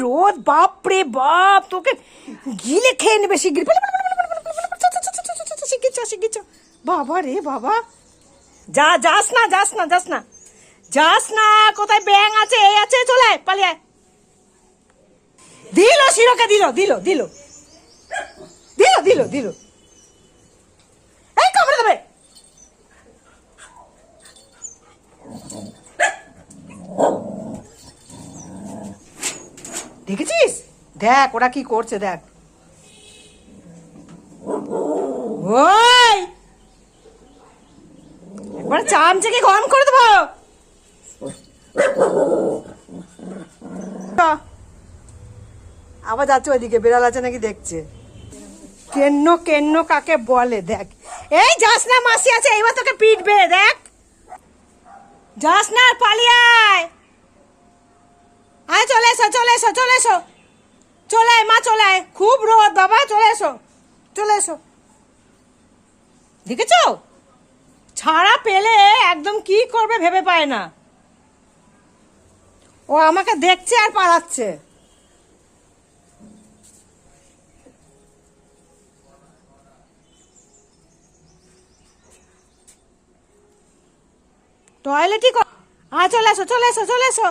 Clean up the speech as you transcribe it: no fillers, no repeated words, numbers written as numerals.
রোদ, বাপ রে বাপ, তোকে গিলে খেয়ে নেবে শিগগির। শিগগির বাবা রে বাবা, যাস না, কোথায় ব্যাং আছে, এই আছে, চলে আয়, পালিয়ে আয়। দিল শিরোকে, দিল এই কামড়ে দেবে। দেখেছিস, দেখ ওরা কি করছে, দেখ। ওই একবার চামচাকে গরম করে দেবো। আবার যাচ্ছে ওইদিকে, বিড়াল আছে নাকি দেখছে। কেন্ন কাকে বলে দেখ। এই যাস না, মাসি আছে, এইবার তোকে পিটবে, দেখ। যাস না, আর পালিয়ে আয়। চলে এসো, চলে আয় মা, চলে আয়, খুব রোদ বাবা, চলে এসো। দেখেছো, ছাড়া পেলে একদম কি করবে ভেবে পায় না। ও আমাকে দেখছে আর পালাচ্ছে। টয়লেটই চলে এসো।